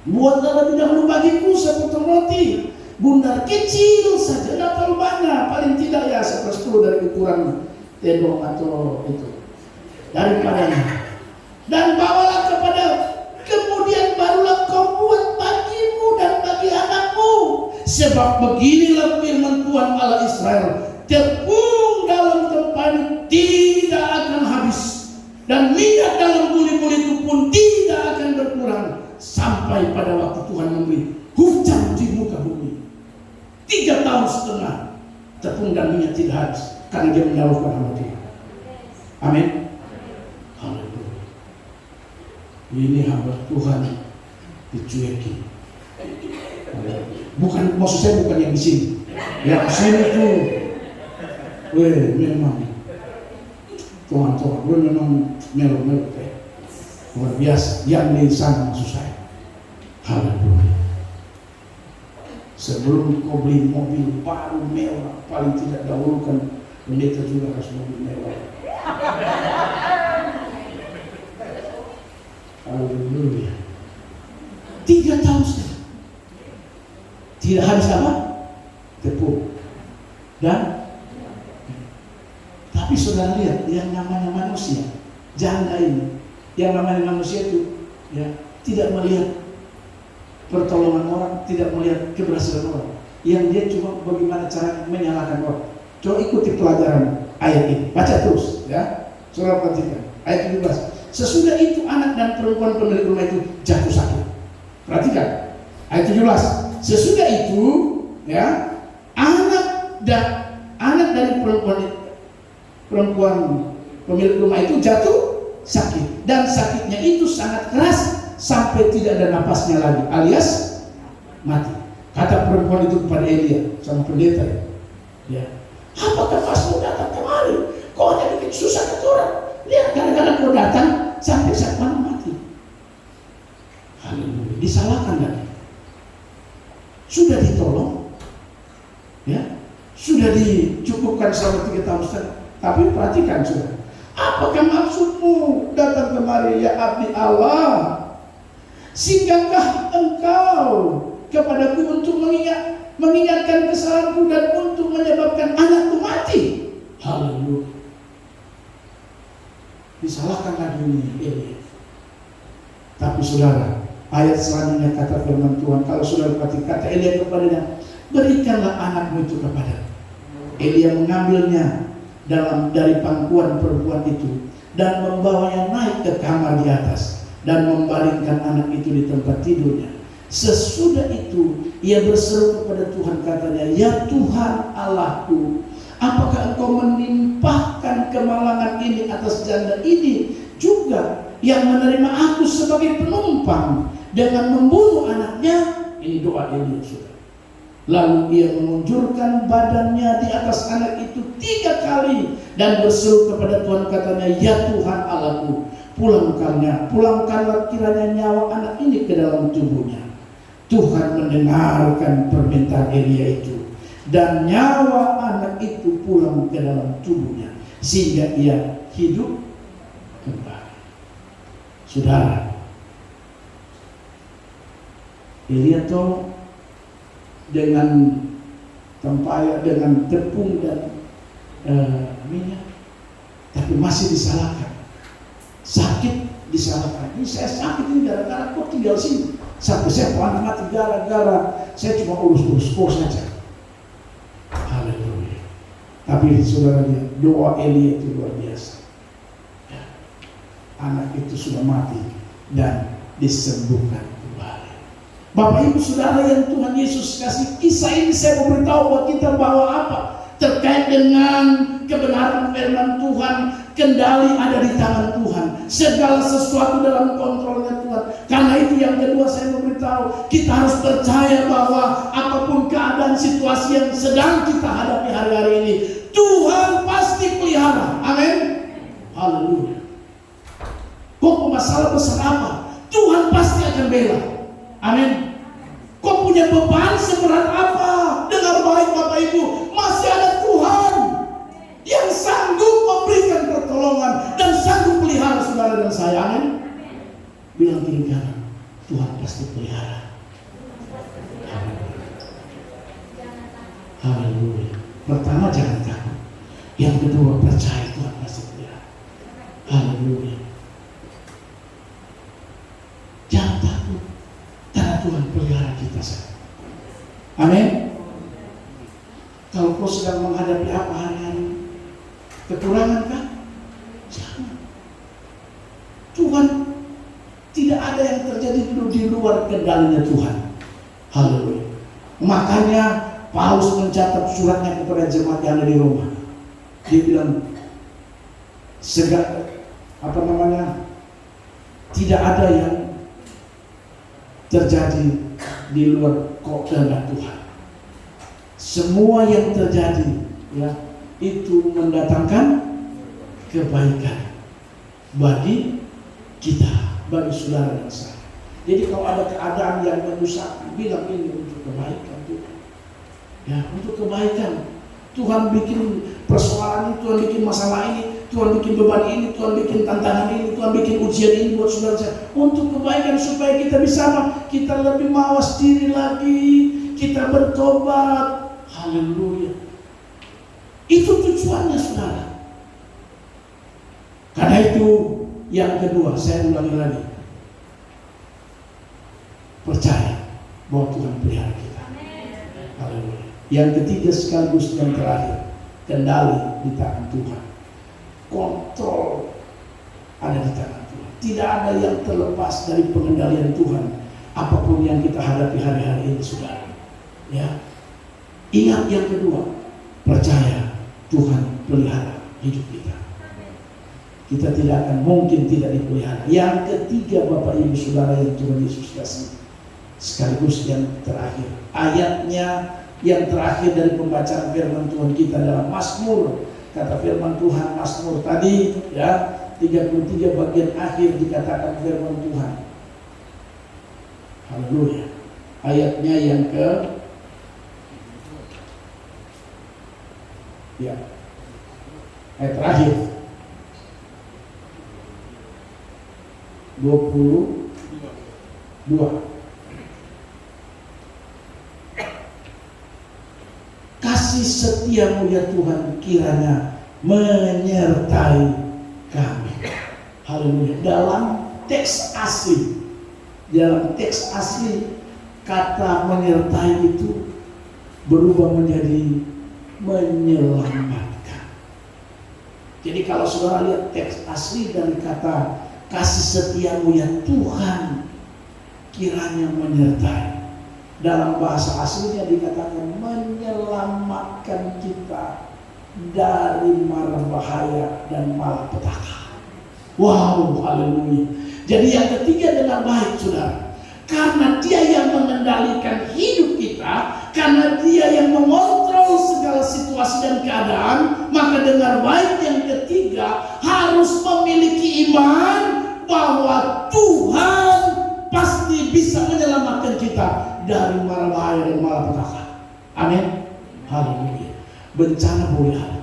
Buatlah lebih dahulu bagiku sepotong roti bundar kecil saja, tidak terlalu banyak, paling tidak ya 1/10 dari ukuran tendong atau itu daripadanya. Dan bawalah kepada, kemudian barulah kau buat bagimu dan bagi anakmu, sebab beginilah firman Tuhan Allah Israel, tepung dalam tempayan tidak akan habis, dan minyak dalam buli-buli itu pun tidak akan berkurang sampai pada waktu Tuhan memberi hujan di muka bumi. 3 tahun setengah tepung dan minyak tidak habis, karena dia menyalurkan hamba dia. Amin. Haleluya. Ini hamba Tuhan dicuekin. Bukan, maksud saya bukan yang di sini. Yang di sini tuh, memang Tuhan, memang melo-melo luar biasa. Yang di sana maksud saya. Haleluya. Sebelum kau beli mobil baru mewah, paling tidak dahulukan pendeta juga harus mobil mewah. Haleluya. 3 tahun setengah tidak habis apa? Tepung. Dan tapi saudara lihat, yang namanya manusia, janda ini, yang namanya manusia itu ya tidak melihat pertolongan orang, tidak melihat keberhasilan orang. Yang dia cuma bagaimana cara menyalahkan orang. Coba ikuti pelajaran ayat ini, baca terus ya. Saudara perhatikan ayat 17. Sesudah itu anak dan perempuan pemilik rumah itu jatuh sakit. Perhatikan ayat 17. Sesudah itu ya, anak dari perempuan pemilik rumah itu jatuh sakit, dan sakitnya itu sangat keras sampai tidak ada napasnya lagi, alias mati. Kata perempuan itu kepada Elia sama pendeta, ya, apakah pasmu datang kemari? Kau hanya bikin susah kata orang. Lihat, kadang-kadang kau datang sampai saat mana mati. Haleluya. Disalahkan lagi. Sudah ditolong, ya, sudah dicukupkan selama 3 tahun setengah. Tapi perhatikan saudara, apakah maksudmu datang kemari ya abdi Allah, singgahkah engkau kepadaku untuk mengingatkan kesalahanku dan untuk menyebabkan anakku mati. Haleluya. Disalahkan lagi ini. Tapi saudara, ayat selanjutnya kata firman Tuhan, kalau saudara perhatikan, kata Elia kepadanya, berikanlah anakmu itu kepada. Elia mengambilnya dari pangkuan perempuan itu dan membawanya naik ke kamar di atas dan membaringkan anak itu di tempat tidurnya. Sesudah itu ia berseru kepada Tuhan, katanya, ya Tuhan Allahku, apakah engkau menimpahkan kemalangan ini atas janda ini juga yang menerima aku sebagai penumpang dengan membunuh anaknya? Ini doa Elia, saudara. Lalu ia menunjukkan badannya di atas anak itu 3 kali dan berseru kepada Tuhan, katanya, ya Tuhan Allahku, pulangkanlah kiranya nyawa anak ini ke dalam tubuhnya. Tuhan mendengarkan permintaan Elia itu, dan nyawa anak itu pulang ke dalam tubuhnya sehingga ia hidup kembali. Saudara, Elia tolong dengan tempayan, dengan tepung dan minyak, tapi masih disalahkan. Sakit disalahkan. Ini saya sakit ini gara-gara kok tinggal sini. Sampai saya anak mati gara-gara saya cuma urus-urus kos saja. Haleluya. Tapi saudara lihat, doa Elia itu luar biasa. Ya. Anak itu sudah mati dan disembuhkan kembali. Bapak Ibu Saudara yang Tuhan Yesus kasih, kisah ini saya mau beritahu buat kita bahwa apa? Terkait dengan kebenaran firman Tuhan, kendali ada di tangan Tuhan. Segala sesuatu dalam kontrolnya Tuhan. Karena itu yang kedua saya mau beritahu, kita harus percaya bahwa apapun keadaan situasi yang sedang kita hadapi hari-hari ini, Tuhan pasti pelihara. Amin. Haleluya. Kok masalah besar apa? Tuhan pasti akan bela. Amin. Kok punya beban seberat apa? Dengar baik Bapak Ibu, masih ada Tuhan yang sanggup memberikan pertolongan dan sanggup pelihara saudara dan saya. Amin. Bilang kiri kanan, Tuhan pasti pelihara. Haleluya. Pertama, jangan takut. Yang kedua, percaya Tuhan pasti pelihara. Haleluya. Jangan takut, karena Tuhan pelihara kita. Amin. Kalau kau sedang menghadapi apa hari-hari, kekurangan kan? Jangan. Tuhan, tidak ada yang terjadi di luar kendalinya Tuhan. Haleluya. Makanya Paulus mencatat suratnya kepada jemaat yang ada di Roma. Dia bilang, tidak ada yang terjadi di luar kehendak Tuhan. Semua yang terjadi, ya, itu mendatangkan kebaikan bagi kita, bagi saudara dan saya. Jadi kalau ada keadaan yang menyusahkan, bilang ini untuk kebaikan Tuhan. Ya, untuk kebaikan. Tuhan bikin persoalan ini, Tuhan bikin masalah ini, Tuhan bikin beban ini, Tuhan bikin tantangan ini, Tuhan bikin ujian ini buat saudara saya. Untuk kebaikan supaya kita bisa kita lebih mawas diri lagi, kita bertobat. Haleluya. Itu tujuannya saudara. Karena itu yang kedua, saya ulangi lagi. Percaya bahwa Tuhan pelihara kita. Haleluya. Yang ketiga sekaligus yang terakhir, kendali di tangan Tuhan. Kontrol ada di tangan Tuhan. Tidak ada yang terlepas dari pengendalian Tuhan. Apapun yang kita hadapi hari-hari ini, saudara. Ya. Ingat yang kedua, percaya Tuhan pelihara hidup kita. Kita tidak akan mungkin tidak dipelihara. Yang ketiga, Bapak Ibu Saudara yang Tuhan Yesus kasih, sekaligus yang terakhir, ayatnya yang terakhir dari pembacaan firman Tuhan kita dalam Mazmur. Kata firman Tuhan Mazmur tadi, ya, 33 bagian akhir dikatakan firman Tuhan. Haleluya. Ayatnya yang ayat terakhir. 22. Kasih setiamu ya Tuhan kiranya menyertai kami. Haleluya. Dalam teks asli kata menyertai itu berubah menjadi menyelamatkan. Jadi kalau saudara lihat teks asli dari kata kasih setiamu ya Tuhan kiranya menyertai, dalam bahasa aslinya dikatakan menyelamatkan kita dari mara bahaya dan malapetaka. Wow, haleluya. Jadi yang ketiga dengan baik saudara, karena Dia yang mengendalikan hidup kita, karena Dia yang mengontrol segala situasi dan keadaan, maka dengar baik yang ketiga harus memiliki iman bahwa Tuhan pasti bisa menyelamatkan kita dari mara bahaya dan malapetaka. Amin. Haleluya. Bencana boleh ada,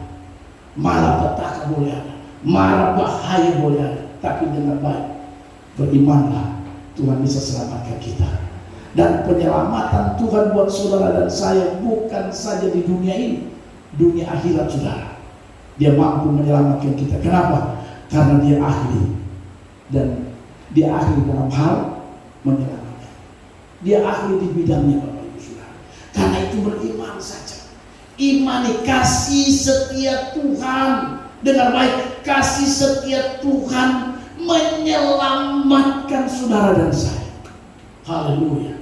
malapetaka boleh ada, mara bahaya boleh ada, tapi dengar baik, berimanlah Tuhan bisa selamatkan kita. Dan penyelamatan Tuhan buat saudara dan saya bukan saja di dunia ini, dunia akhirat saudara. Dia mampu menyelamatkan kita. Kenapa? Karena Dia ahli, dan Dia ahli dalam hal menyelamatkan. Dia ahli di bidangnya Bapak Ibu Saudara. Karena itu beriman saja. Imani kasih setia Tuhan. Dengar baik, kasih setia Tuhan menyelamatkan saudara dan saya. Haleluya.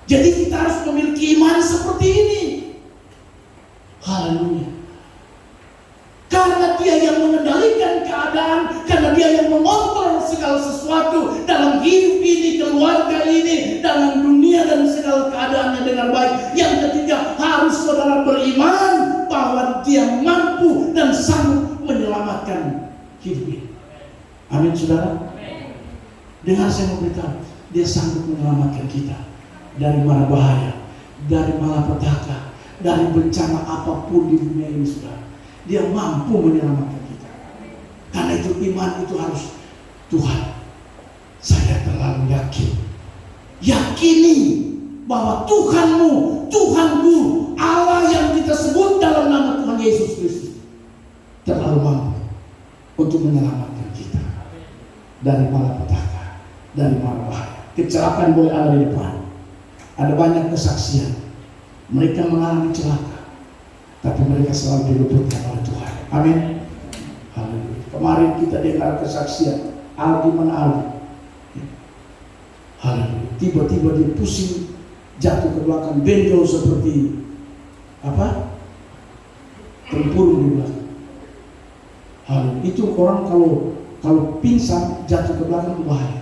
Jadi kita harus memiliki iman seperti ini. Haleluya. Karena Dia yang mengendalikan keadaan, karena Dia yang mengontrol segala sesuatu dalam hidup ini, keluarga ini, dalam dunia dan segala keadaannya dengan baik. Yang ketiga, harus saudara beriman bahwa Dia mampu dan sanggup menyelamatkan hidup ini. Amin saudara. Dengar saya mau beritahu, Dia sanggup menyelamatkan kita dari mara bahaya, dari malapetaka, dari bencana apapun di dunia ini saudara. Dia mampu menyelamatkan kita. Karena itu iman itu harus, Tuhan, saya terlalu yakin. Yakini bahwa Tuhanmu, Tuhanku, Allah yang kita sebut dalam nama Tuhan Yesus Kristus terlalu mampu untuk menyelamatkan kita dari malapetaka, dari mara bahaya. Kecelakaan boleh ada di depan. Ada banyak kesaksian. Mereka mengalami celaka, tapi mereka selalu diluputkan oleh Tuhan. Amin. Haleluya. Kemarin kita dengar kesaksian Aldi mana Aldi. Haleluya. Tiba-tiba dia pusing, jatuh ke belakang, benjol seperti apa? Tempurung di belakang. Haleluya. Itu orang kalau pingsan jatuh ke belakang bahaya.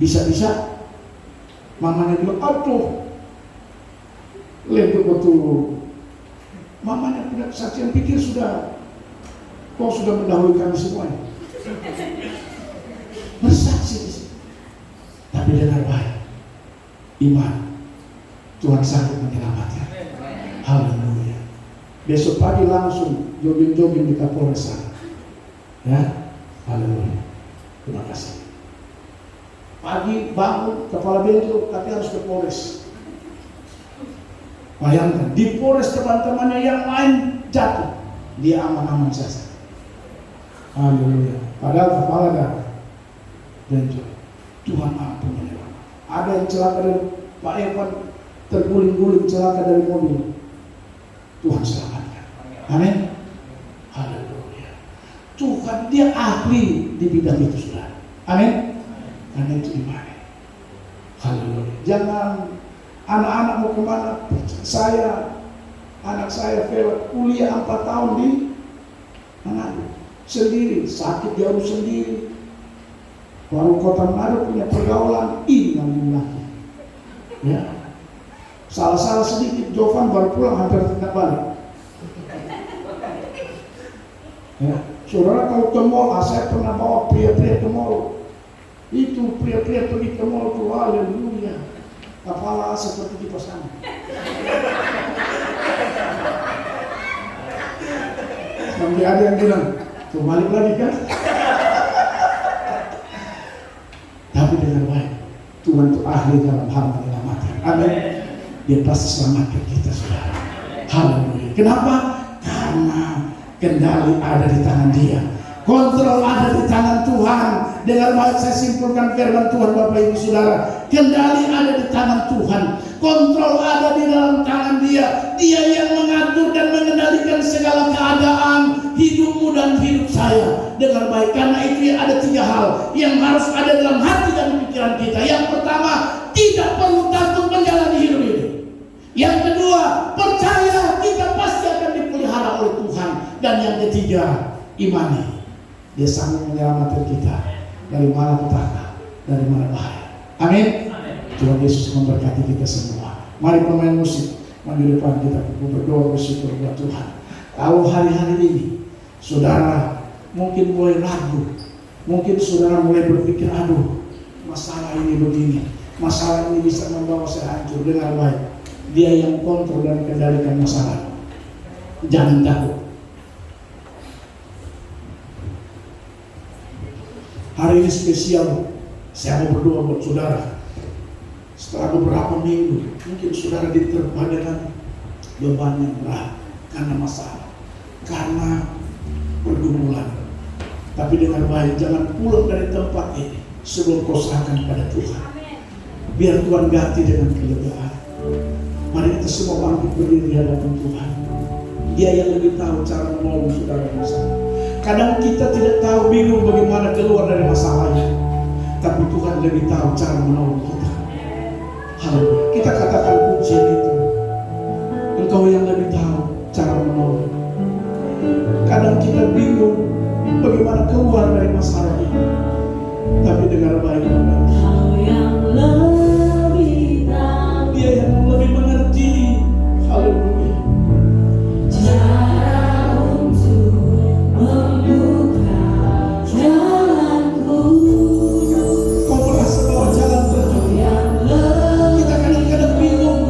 Bisa-bisa mamanya bilang, aduh, lempar betul. Mamanya punya kesaksian, pikir kau sudah mendahului kami semuanya. Bersaksi di sini. Tapi dengar baik, iman, Tuhan sanggup menyelamatkan. Haleluya. Besok pagi langsung jogging-jogging di Kapolres sana. Ya, haleluya. Terima kasih. Pagi bangun, kepala benjol, tapi harus ke Polres. Bayangkan, di Polres teman-temannya yang lain jatuh, dia aman-aman saja. Haleluya. Padahal kepala darah benjol. Tuhan mampu menyelamatkan. Ada yang celaka dari Pak Evan, terguling-guling celaka dari mobil. Tuhan selamatkan. Amin. Haleluya. Tuhan, Dia ahli di bidang itu saudara. Amin. Karena itu iman. Haleluya. Jangan anak-anak mau kemana? Anak saya kuliah 4 tahun di Manado sendiri, sakit jauh sendiri. Baru kota Manado punya pergaulan innalillahi. Ya. Salah-salah sedikit, Jovan baru pulang hampir tidak balik. Ya. Saudara kalau ke mall, saya pernah bawa pria-pria ke mall. Itu pria-pria pergi ke mall tuh, haleluya. Kepala seperti kipas angin. Sampai ada yang bilang, tuh balik lagi kan? ahli dalam hal menyelamatkan. Amin. Dia pasti selamatkan kita, saudara. Haleluya. Kenapa? Karena kendali ada di tangan Dia. Kontrol ada di tangan Tuhan. Dengan baik saya simpulkan firman Tuhan, Bapak Ibu Saudara. Kendali ada di tangan Tuhan. Kontrol ada di dalam tangan Dia. Dia yang mengatur dan mengendalikan segala keadaan hidupmu dan hidup saya. Dengan baik, karena itu ada 3 hal yang harus ada dalam hati dan pikiran kita. Yang pertama, tidak perlu takut menjalani hidup ini. Yang kedua, percaya kita pasti akan dipelihara oleh Tuhan. Dan yang ketiga, imani. Dia sanggup menyelamatkan kita dari malapetaka, dari mana bahaya. Amin. Tuhan Yesus memberkati kita semua. Mari pemain musik maju depan, kita berdoa bersyukur buat Tuhan. Tahu hari-hari ini, saudara mungkin mulai ragu, mungkin saudara mulai berpikir, aduh, masalah ini begini, masalah ini bisa membawa saya hancur. Dengan baik, Dia yang kontrol dan kendalikan masalah. Jangan takut. Hari ini spesial, saya mau berdoa buat saudara. Setelah beberapa minggu, mungkin saudara diterpa dengan beban yang berat karena masalah, karena pergumulan. Tapi dengan baik, jangan pulang dari tempat ini sebelum kau serahkan pada Tuhan. Biar Tuhan ganti dengan kelegaan. Mari kita semua bangkit berdiri di hadapan Tuhan. Dia yang lebih tahu cara menolong saudara bersama. Kadang kita tidak tahu, bingung bagaimana keluar dari masalahnya. Tapi Tuhan lebih tahu cara menolong kita. Haleluya. Kita katakan pujian itu. Engkau yang lebih tahu cara menolong. Kadang kita bingung bagaimana keluar dari masalah ini. Tapi dengar baik, Kau yang lebih tahu. Dia yang lebih mengerti. Haleluya. Cara untuk membuka jalanku. Kau merasa bahwa jalan terjauh. Yang lebih Kita kadang-kadang bingung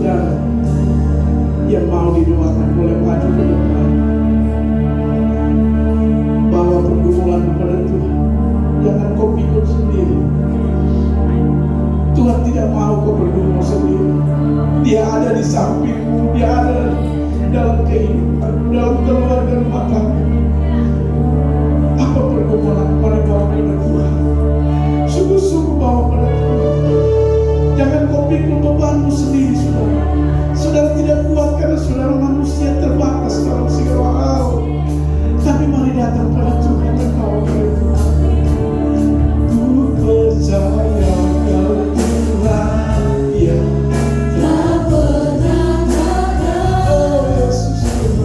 saudara yang mau didoakan boleh maju ke depan. Bawa pergumulan kepada Tuhan. Jangan kau pikul sendiri. Tuhan tidak mau kau bergumul sendiri. Dia ada di sampingmu. Dia ada dalam kehidupan, dalam keluarga rumah tangga. Apa pergumulan pada bawa kepada Tuhan? Sungguh-sungguh bawa kepada Tuhan. Jangan kau pikul bebanmu sendiri, saudara. Saudara tidak kuat karena saudara manusia terbatas dalam segala hal. Tapi mari datang pada Tuhan dan bawa kepada Tuhan. Ku percaya kau Tuhan, ya. Tak pernah gagal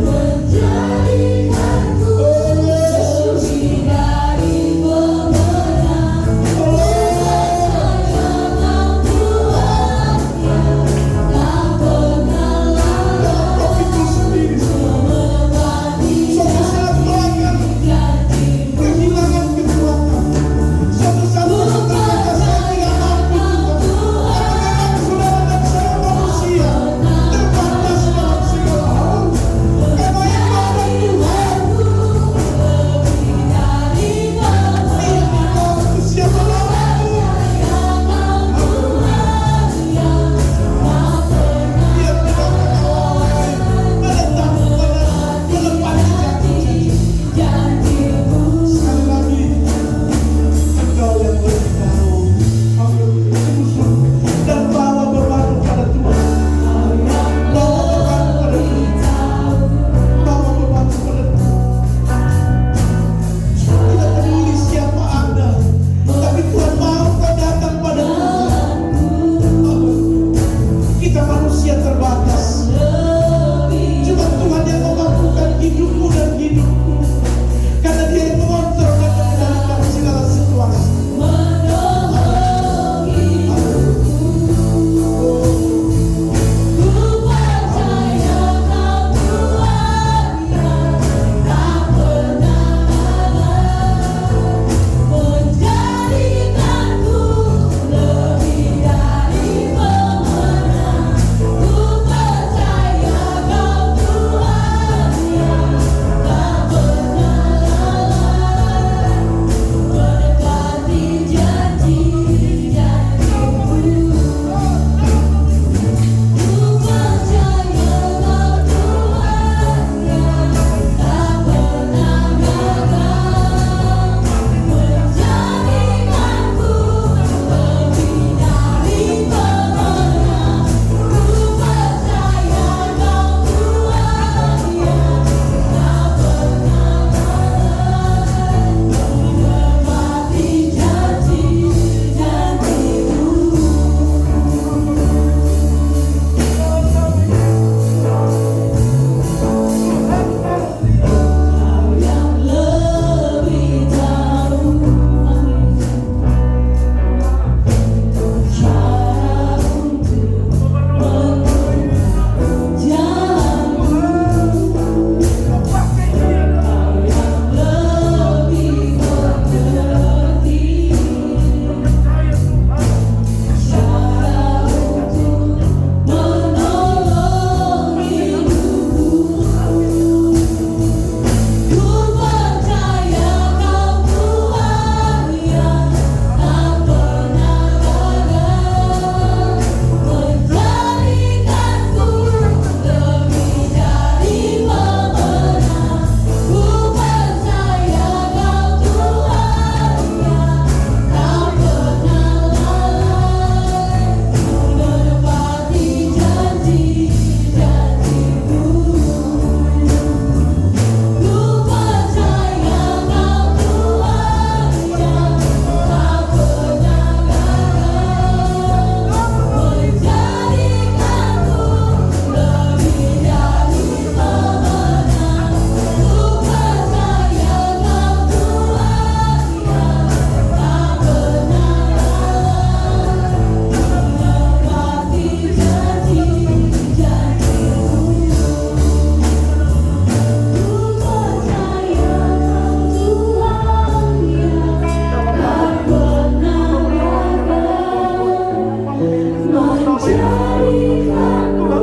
menjadikanku lebih dari pemenang. Ku percaya kau Tuhan, tak pernah lalai Kau pikul sendiri, saudara. Suatu saat kau akan kehilangan kekuatan. Suatu saat kau akan berkata, saya tidak mampu Tuhan. Karena saudara dan saya manusia terbatas dalam segala hal. Karena yang ada Tuhan, Dia dibawa ke siapa lagi? Dia tidak pernah menetap menepati janji-janji. Sekali lagi, Engkau yang lebih tahu. Dan bawa beban kepada Tuhan. Bawa beban kepada Tuhan. Bawa beban kepada Tuhan. Tidak peduli siapa Anda, tapi Tuhan mau kau datang pada Tuhan. Kita manusia terbatas. Cuma Tuhan yang memampukan hidupmu dan hidupku. Karena Dia yang mengontrol dan mengendalikan segala situasi. Menjadikanku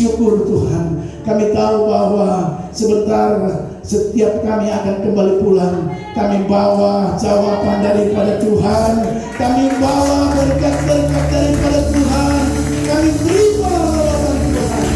syukur Tuhan. Kami tahu bahwa sebentar setiap kami akan kembali pulang. Kami bawa jawaban daripada Tuhan. Kami bawa berkat-berkat daripada Tuhan. Kami terima lawatan Tuhan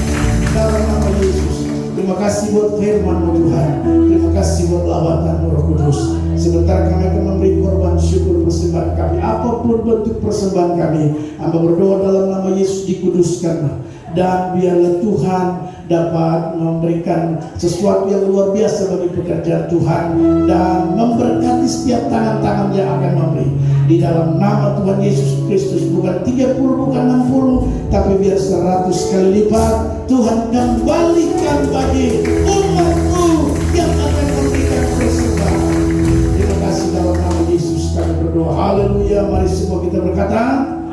dalam nama Yesus. Terima kasih buat firman-Mu Tuhan. Terima kasih buat lawatan Roh Kudus. Sebentar kami akan memberi korban syukur persembahan kami. Apapun bentuk persembahan kami, hamba berdoa dalam nama Yesus dikuduskan. Dan biarlah Tuhan dapat memberikan sesuatu yang luar biasa bagi pekerjaan Tuhan. Dan memberkati setiap tangan-tangan yang akan memberi. Di dalam nama Tuhan Yesus Kristus, bukan 30, bukan 60, tapi biar 100 kali lipat Tuhan kembalikan bagi umat-Mu yang akan memberikan persembahan. Terima kasih dalam nama Yesus kami berdoa. Haleluya. Mari semua kita berkata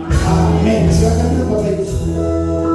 amin. Silakan Bapak Ibu.